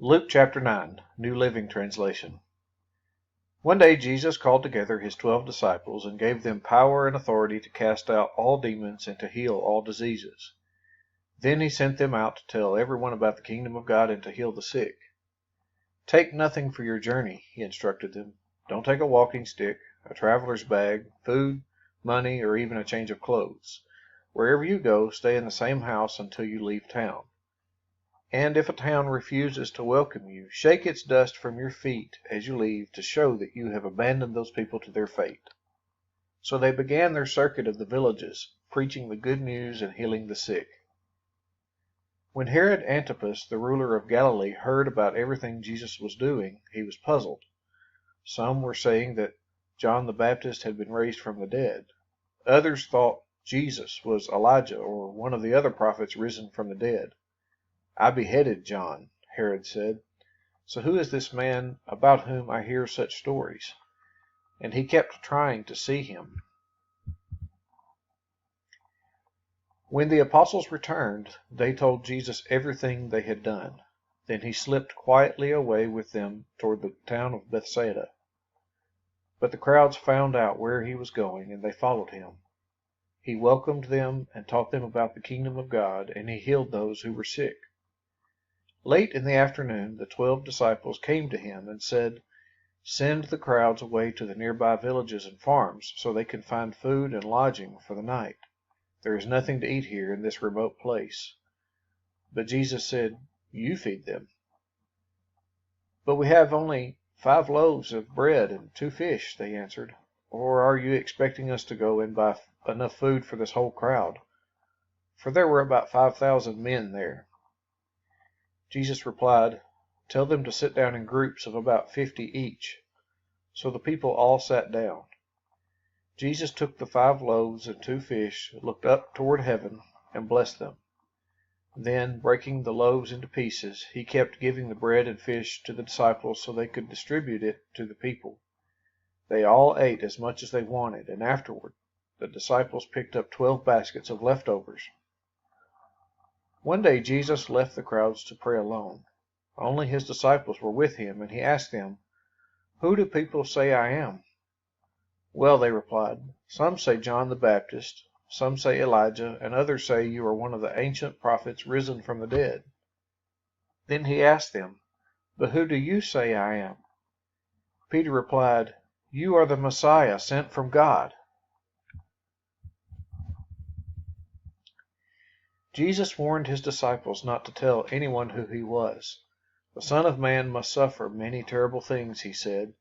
Luke chapter 9, New Living Translation. One day Jesus called together his 12 disciples and gave them power and authority to cast out all demons and to heal all diseases. Then he sent them out to tell everyone about the kingdom of God and to heal the sick. Take nothing for your journey, he instructed them. Don't take a walking stick, a traveler's bag, food, money, or even a change of clothes. Wherever you go, stay in the same house until you leave town. And if a town refuses to welcome you, shake its dust from your feet as you leave to show that you have abandoned those people to their fate. So they began their circuit of the villages, preaching the good news and healing the sick. When Herod Antipas, the ruler of Galilee, heard about everything Jesus was doing, he was puzzled. Some were saying that John the Baptist had been raised from the dead. Others thought Jesus was Elijah or one of the other prophets risen from the dead. I beheaded John, Herod said. So who is this man about whom I hear such stories? And he kept trying to see him. When the apostles returned, they told Jesus everything they had done. Then he slipped quietly away with them toward the town of Bethsaida. But the crowds found out where he was going, and they followed him. He welcomed them and taught them about the kingdom of God, and he healed those who were sick. Late in the afternoon, the 12 disciples came to him and said, "Send the crowds away to the nearby villages and farms so they can find food and lodging for the night. There is nothing to eat here in this remote place." But Jesus said, "You feed them." "But we have only 5 loaves of bread and 2 fish," they answered. "Or are you expecting us to go and buy enough food for this whole crowd?" For there were about 5,000 men there. Jesus replied, "Tell them to sit down in groups of about 50 each." So the people all sat down. Jesus took the 5 loaves and 2 fish, looked up toward heaven, and blessed them. Then, breaking the loaves into pieces, he kept giving the bread and fish to the disciples so they could distribute it to the people. They all ate as much as they wanted, and afterward the disciples picked up 12 baskets of leftovers. One day Jesus left the crowds to pray alone. Only his disciples were with him, and he asked them, "Who do people say I am?" "Well," they replied, "some say John the Baptist, some say Elijah, and others say you are one of the ancient prophets risen from the dead." Then he asked them, "But who do you say I am?" Peter replied, "You are the Messiah sent from God." Jesus warned his disciples not to tell anyone who he was. "The Son of Man must suffer many terrible things," he said.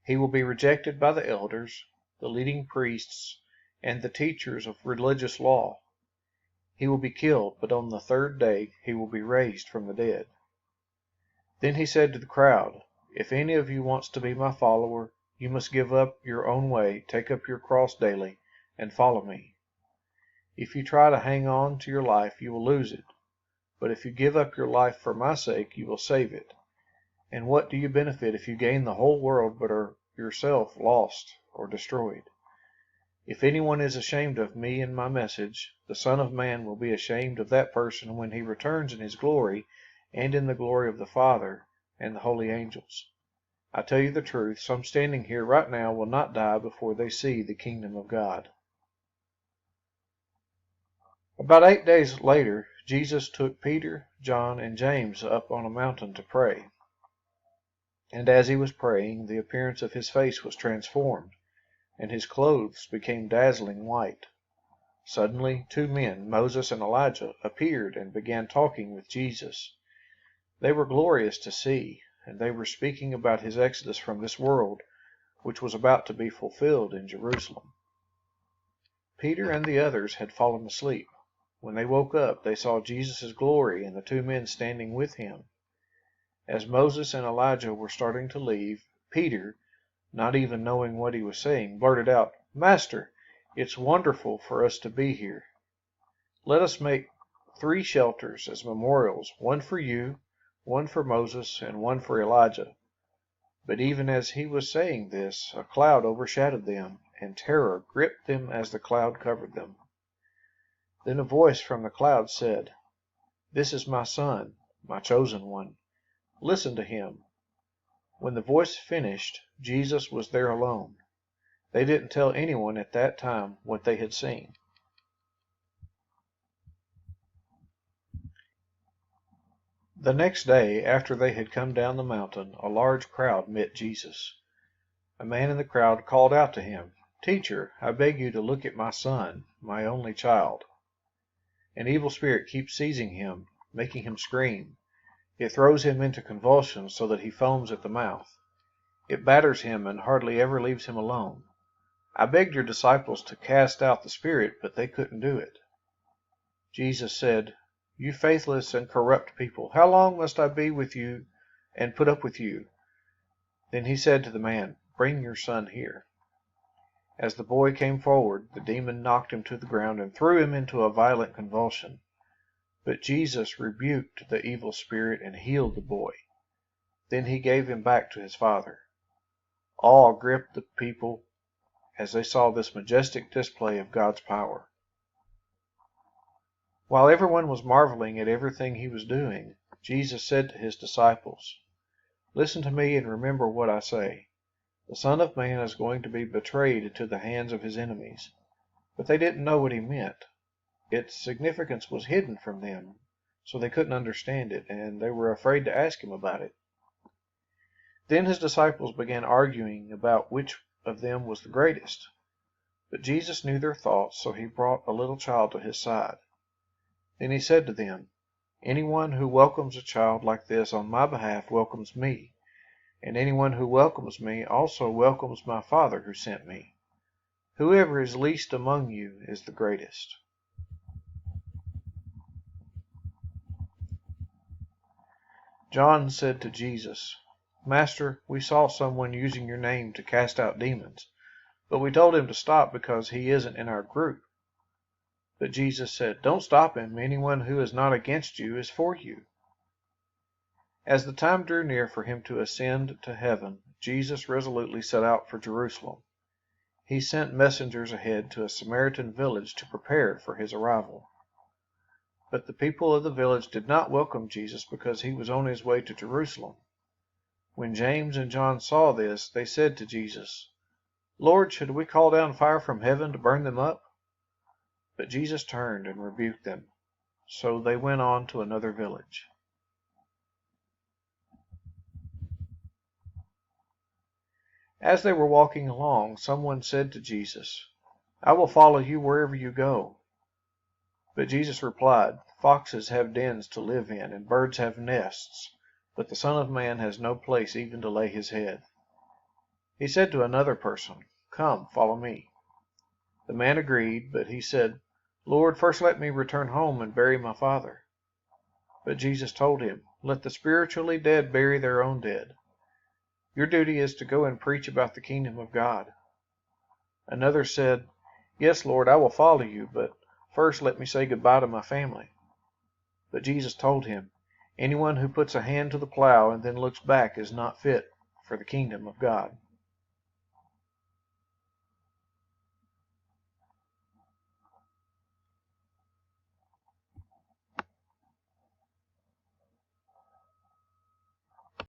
"He will be rejected by the elders, the leading priests, and the teachers of religious law. He will be killed, but on the 3rd day he will be raised from the dead." Then he said to the crowd, "If any of you wants to be my follower, you must give up your own way, take up your cross daily, and follow me. If you try to hang on to your life, you will lose it. But if you give up your life for my sake, you will save it. And what do you benefit if you gain the whole world but are yourself lost or destroyed? If anyone is ashamed of me and my message, the Son of Man will be ashamed of that person when he returns in his glory and in the glory of the Father and the holy angels. I tell you the truth, some standing here right now will not die before they see the kingdom of God." About 8 days later, Jesus took Peter, John, and James up on a mountain to pray. And as he was praying, the appearance of his face was transformed, and his clothes became dazzling white. Suddenly 2 men, Moses and Elijah, appeared and began talking with Jesus. They were glorious to see, and they were speaking about his exodus from this world, which was about to be fulfilled in Jerusalem. Peter and the others had fallen asleep. When they woke up, they saw Jesus' glory and the 2 men standing with him. As Moses and Elijah were starting to leave, Peter, not even knowing what he was saying, blurted out, "Master, it's wonderful for us to be here. Let us make 3 shelters as memorials, one for you, one for Moses, and one for Elijah." But even as he was saying this, a cloud overshadowed them, and terror gripped them as the cloud covered them. Then a voice from the cloud said, "This is my Son, my chosen one. Listen to him." When the voice finished, Jesus was there alone. They didn't tell anyone at that time what they had seen. The next day, after they had come down the mountain, a large crowd met Jesus. A man in the crowd called out to him, "Teacher, I beg you to look at my son, my only child. An evil spirit keeps seizing him, making him scream. It throws him into convulsions so that he foams at the mouth. It batters him and hardly ever leaves him alone. I begged your disciples to cast out the spirit, but they couldn't do it." Jesus said, "You faithless and corrupt people, how long must I be with you and put up with you?" Then he said to the man, "Bring your son here." As the boy came forward, the demon knocked him to the ground and threw him into a violent convulsion. But Jesus rebuked the evil spirit and healed the boy. Then he gave him back to his father. Awe gripped the people as they saw this majestic display of God's power. While everyone was marveling at everything he was doing, Jesus said to his disciples, "Listen to me and remember what I say. The Son of Man is going to be betrayed into the hands of his enemies." But they didn't know what he meant. Its significance was hidden from them, so they couldn't understand it, and they were afraid to ask him about it. Then his disciples began arguing about which of them was the greatest. But Jesus knew their thoughts, so he brought a little child to his side. Then he said to them, "Anyone who welcomes a child like this on my behalf welcomes me, and anyone who welcomes me also welcomes my Father who sent me. Whoever is least among you is the greatest." John said to Jesus, "Master, we saw someone using your name to cast out demons, but we told him to stop because he isn't in our group." But Jesus said, "Don't stop him. Anyone who is not against you is for you." As the time drew near for him to ascend to heaven, Jesus resolutely set out for Jerusalem. He sent messengers ahead to a Samaritan village to prepare for his arrival. But the people of the village did not welcome Jesus because he was on his way to Jerusalem. When James and John saw this, they said to Jesus, "Lord, should we call down fire from heaven to burn them up?" But Jesus turned and rebuked them. So they went on to another village. As they were walking along, someone said to Jesus, "I will follow you wherever you go." But Jesus replied, "Foxes have dens to live in, and birds have nests, but the Son of Man has no place even to lay his head." He said to another person, "Come, follow me." The man agreed, but he said, "Lord, first let me return home and bury my father." But Jesus told him, "Let the spiritually dead bury their own dead. Your duty is to go and preach about the kingdom of God." Another said, "Yes, Lord, I will follow you, but first let me say goodbye to my family." But Jesus told him, "Anyone who puts a hand to the plow and then looks back is not fit for the kingdom of God."